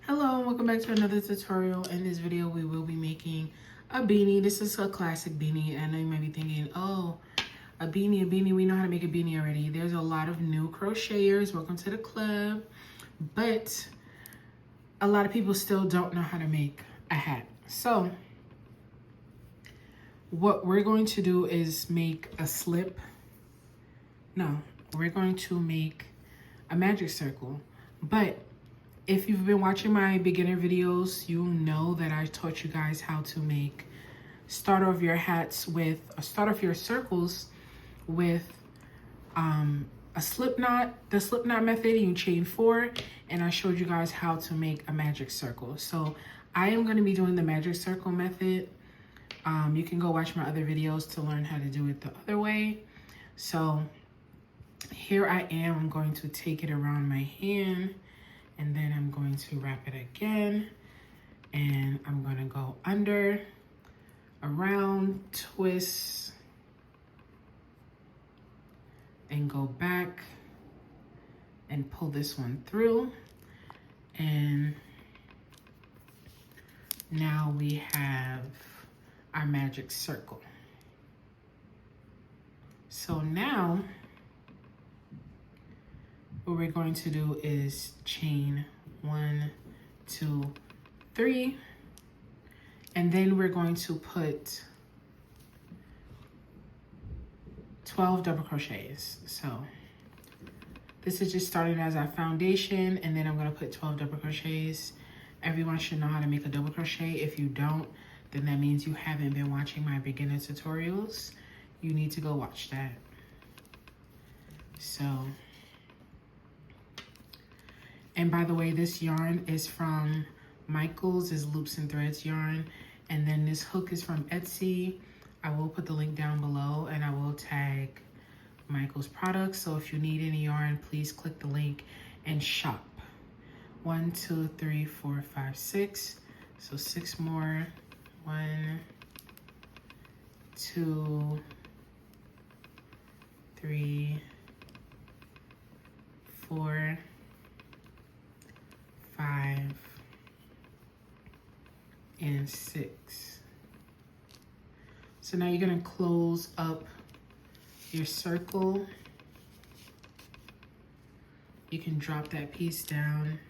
Hello and welcome back to another tutorial. In this video we will be making a beanie. This is a classic beanie. I know you might be thinking, oh, a beanie, we know how to make a beanie already. There's a lot of new crocheters, welcome to the club, but a lot of people still don't know how to make a hat. So what we're going to do is make a slip. No, we're going to make a magic circle, but if you've been watching my beginner videos, you know that I taught you guys how to start off your circles with a slip knot, the slip knot method. You chain 4, and I showed you guys how to make a magic circle. So I am going to be doing the magic circle method. You can go watch my other videos to learn how to do it the other way. So here I am. I'm going to take it around my hand, and then I'm going to wrap it again, and I'm gonna go under, around, twist, and go back and pull this one through. And now we have our magic circle. So now what we're going to do is chain 1, 2, 3, and then we're going to put 12 double crochets. So this is just starting as our foundation, and then I'm going to put 12 double crochets. Everyone should know how to make a double crochet. If you don't, then that means you haven't been watching my beginner tutorials. You need to go watch that. So, and by the way, this yarn is from Michael's, is Loops and Threads yarn. And then this hook is from Etsy. I will put the link down below, and I will tag Michael's products. So if you need any yarn, please click the link and shop. 1, 2, 3, 4, 5, 6. So 6 more. 1, 2, 3, 4, 5, and 6. So now you're gonna close up your circle. You can drop that piece down,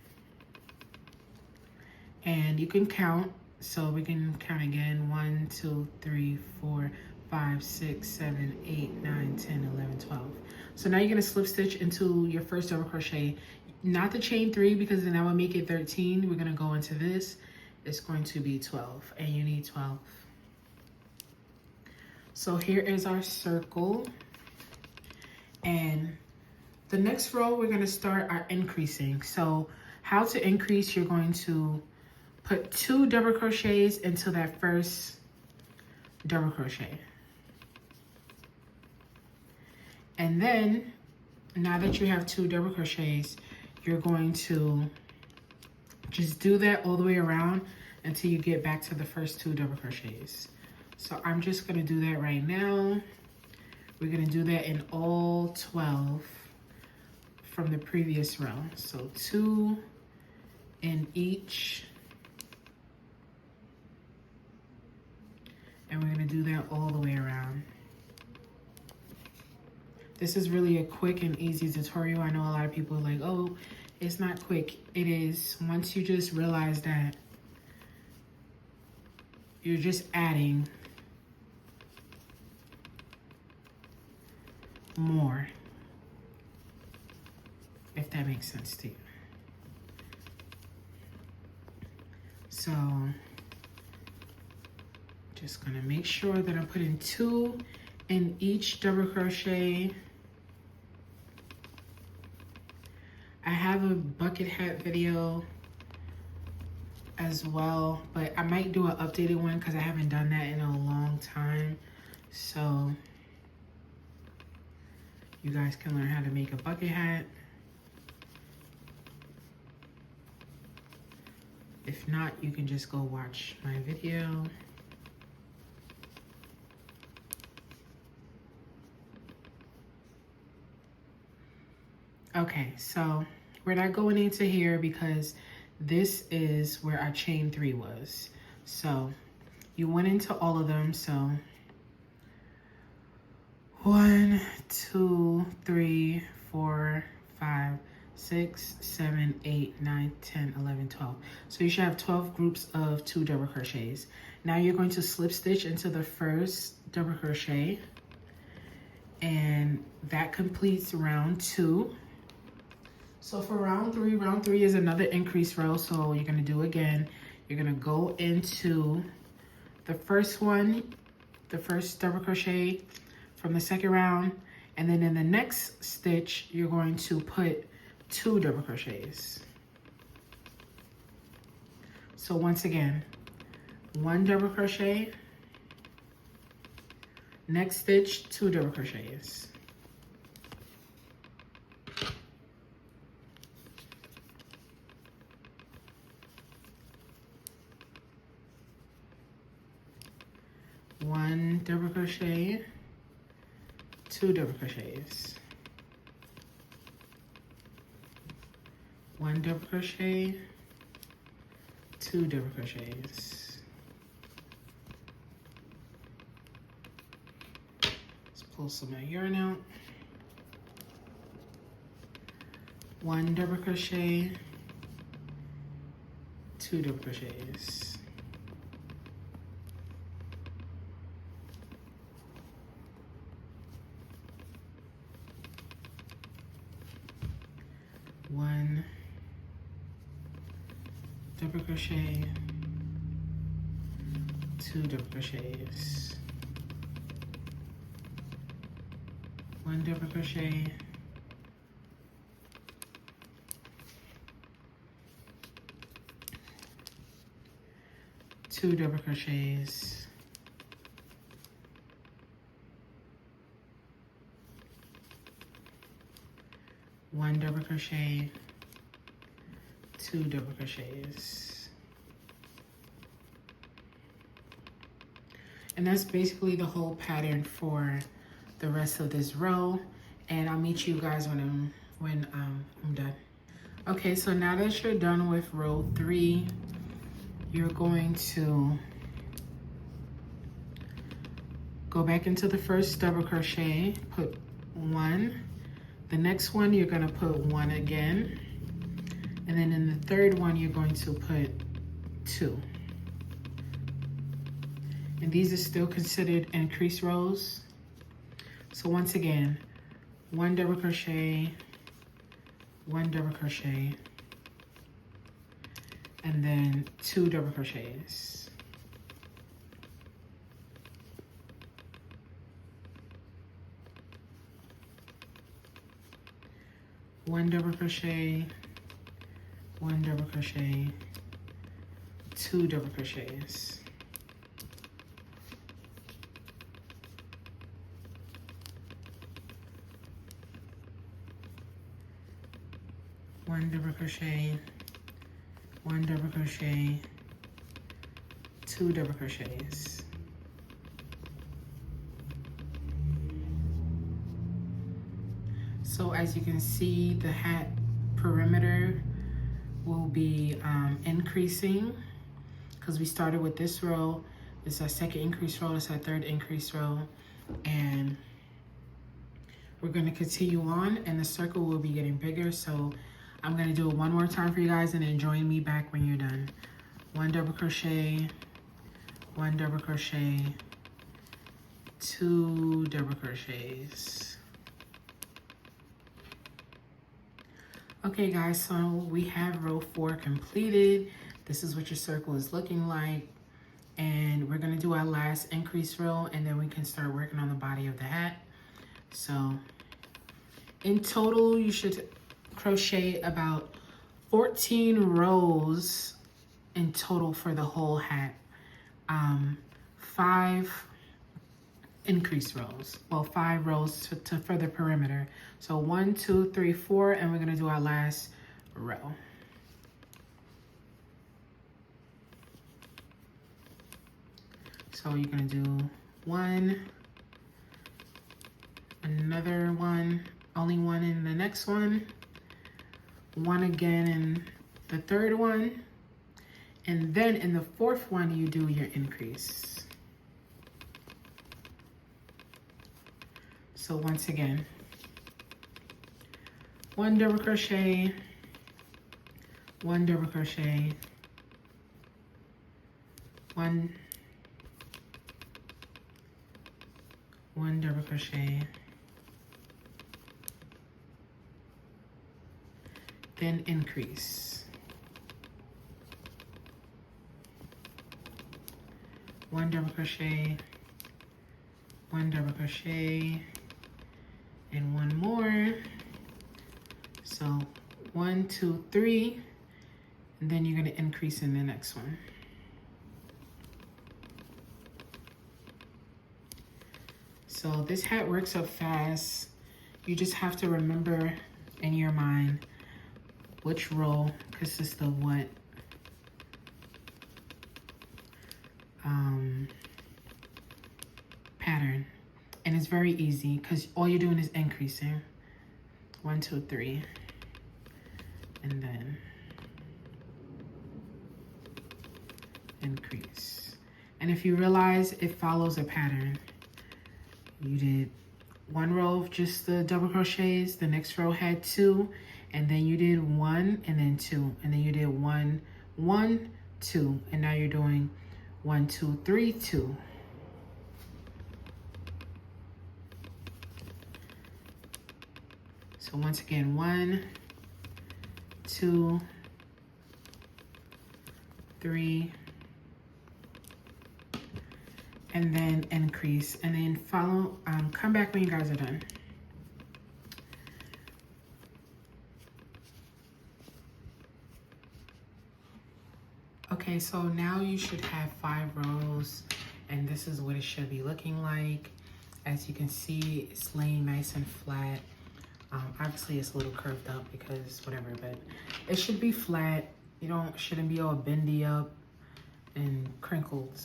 and you can count. So we can count again. 1, 2, 3, 4, 5, 6, 7, 8, 9, 10, 11, 12. So now you're gonna slip stitch into your first double crochet. Not the chain 3, because then that would make it 13. We're gonna go into this. It's going to be 12, and you need 12. So here is our circle. And the next row, we're gonna start our increasing. So how to increase, you're going to put 2 double crochets into that first double crochet. And then, now that you have 2 double crochets, you're going to just do that all the way around until you get back to the first 2 double crochets. So I'm just gonna do that right now. We're gonna do that in all 12 from the previous row. So 2 in each. And we're gonna do that all the way around. This is really a quick and easy tutorial. I know a lot of people are like, oh, it's not quick. It is. Once you just realize that you're just adding more, if that makes sense to you. So just gonna make sure that I'm putting 2 in each double crochet. I have a bucket hat video as well, but I might do an updated one because I haven't done that in a long time. So you guys can learn how to make a bucket hat. If not, you can just go watch my video. Okay, so we're not going into here because this is where our chain 3 was. So you went into all of them. So 1, 2, 3, 4, 5, 6, 7, 8, 9, 10, 11, 12. So you should have 12 groups of 2 double crochets. Now you're going to slip stitch into the first double crochet, and that completes round 2. So for round 3 is another increase row. So you're gonna do again, you're gonna go into the first one, the first double crochet from the second round, and then in the next stitch, you're going to put 2 double crochets. So once again, 1 double crochet, next stitch, 2 double crochets. One double crochet, 2 double crochets. 1 double crochet, 2 double crochets. Let's pull some of my yarn out. 1 double crochet, 2 double crochets. 1 double crochet, 2 double crochets. 1 double crochet, 2 double crochets. 1 double crochet, 2 double crochets. And that's basically the whole pattern for the rest of this row. And I'll meet you guys when I'm done. Okay, so now that you're done with row 3, you're going to go back into the first double crochet, put 1. The next one, you're gonna put 1 again. And then in the third one, you're going to put 2. And these are still considered increase rows. So once again, 1 double crochet, 1 double crochet, and then 2 double crochets. 1 double crochet, 1 double crochet, 2 double crochets. One double crochet, 1 double crochet, 2 double crochets. So as you can see, the hat perimeter will be increasing because we started with this row. This is our second increase row, this is our third increase row, and we're gonna continue on, and the circle will be getting bigger. So I'm gonna do it one more time for you guys, and then join me back when you're done. 1 double crochet, 1 double crochet, 2 double crochets. Okay guys, so we have row 4 completed. This is what your circle is looking like. And we're gonna do our last increase row, and then we can start working on the body of the hat. So in total, you should crochet about 14 rows in total for the whole hat. 5 increase rows. Well, 5 rows for the perimeter. So 1, 2, 3, 4, and we're gonna do our last row. So you're gonna do 1, another 1, only 1 in the next one, 1 again the third one, and then in the fourth one, you do your increase. So once again, 1 double crochet, 1 double crochet, 1 double crochet, then increase, 1 double crochet, 1 double crochet, and 1 more. So 1, 2, 3, and then you're going to increase in the next one. So this hat works up fast. You just have to remember in your mind which row consists of what pattern. And it's very easy because all you're doing is increasing. 1, 2, 3, and then increase. And if you realize it follows a pattern, you did 1 row of just the double crochets, the next row had 2, and then you did 1 and then 2, and then you did 1, 1, 2, and now you're doing 1, 2, 3, 2. So once again, 1, 2, 3, and then increase, and then follow, come back when you guys are done. Okay, so now you should have 5 rows, and this is what it should be looking like. As you can see, it's laying nice and flat. Obviously it's a little curved up because whatever, but it should be flat. You shouldn't be all bendy up and crinkled.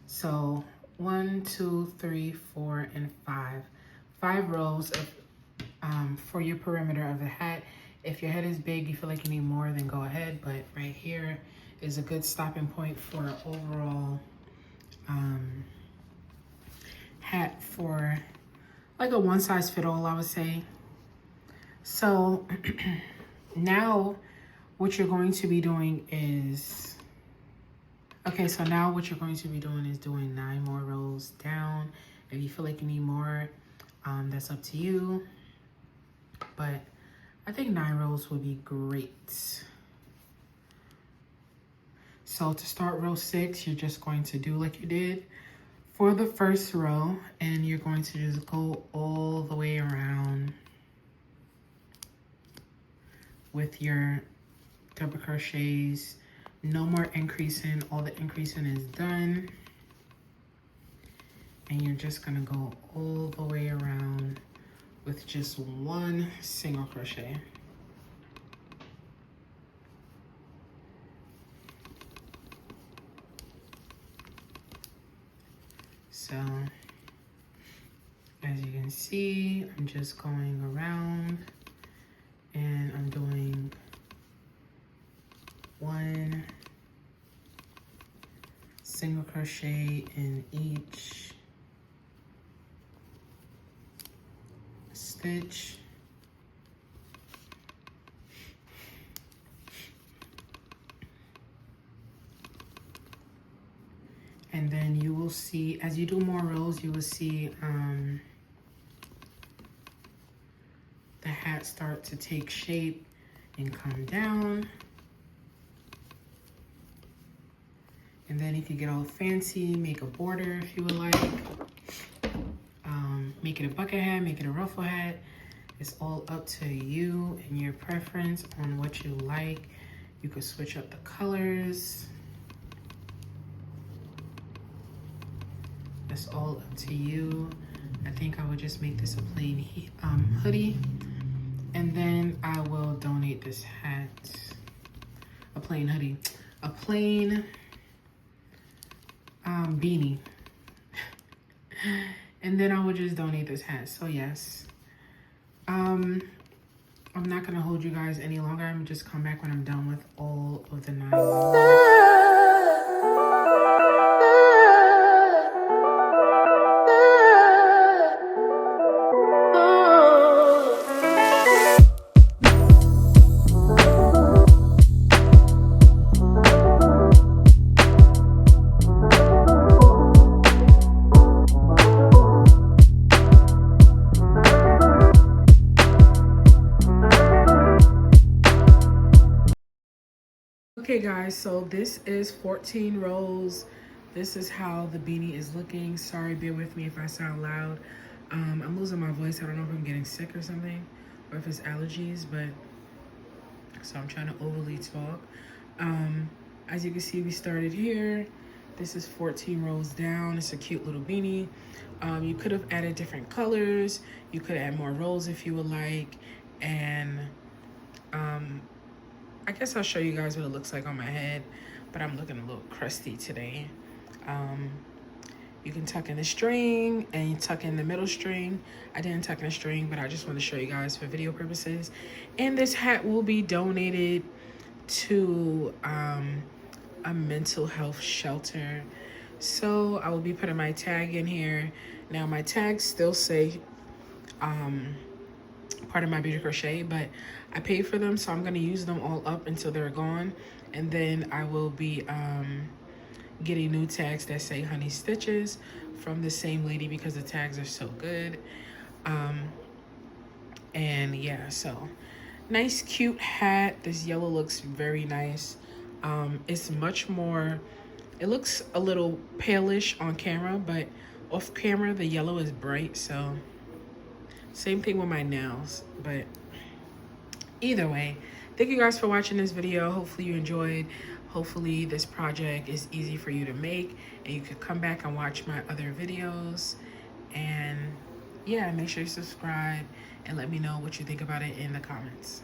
So 1, 2, 3, 4, and 5. 5 rows of for your perimeter of the hat. If your head is big, you feel like you need more, then go ahead. But right here is a good stopping point for an overall hat for like a one-size-fits-all, I would say. So now what you're going to be doing is, okay, so now what you're going to be doing is doing 9 more rows down. If you feel like you need more, that's up to you. But I think 9 rows would be great. So to start row 6, you're just going to do like you did for the first row, and you're going to just go all the way around with your double crochets. No more increasing. All the increasing is done. And you're just gonna go all the way around with just 1 single crochet. So as you can see, I'm just going around and I'm doing 1 single crochet in each stitch. And then you will see, as you do more rows, you will see the hat start to take shape and come down. And then if you get all fancy, make a border if you would like. Make it a bucket hat, make it a ruffle hat. It's all up to you and your preference on what you like. You could switch up the colors. That's all up to you. I think I would just make this a plain hoodie. And then I will donate this hat. A plain hoodie. A plain beanie. And then I would just donate this hat. So yes. I'm not gonna hold you guys any longer. I'm just come back when I'm done with all of the 9 rows. Okay guys, so this is 14 rows. This is how the beanie is looking. Sorry, bear with me if I sound loud. I'm losing my voice. I don't know if I'm getting sick or something, or if it's allergies, but so I'm trying to overly talk. As you can see, we started here. This is 14 rows down. It's a cute little beanie. You could have added different colors. You could add more rows if you would like. And I guess I'll show you guys what it looks like on my head, but I'm looking a little crusty today. You can tuck in the string and you tuck in the middle string. I didn't tuck in the string, but I just want to show you guys for video purposes. And this hat will be donated to a mental health shelter. So I will be putting my tag in here. Now my tags still say part of my beauty crochet, but I paid for them, so I'm going to use them all up until they're gone. And then I will be getting new tags that say Honey Stitches from the same lady because the tags are so good. And yeah, so nice cute hat. This yellow looks very nice. It's much more, it looks a little palish on camera, but off camera the yellow is bright. So same thing with my nails, but either way, thank you guys for watching this video. Hopefully you enjoyed. Hopefully this project is easy for you to make and you could come back and watch my other videos. And yeah, make sure you subscribe and let me know what you think about it in the comments.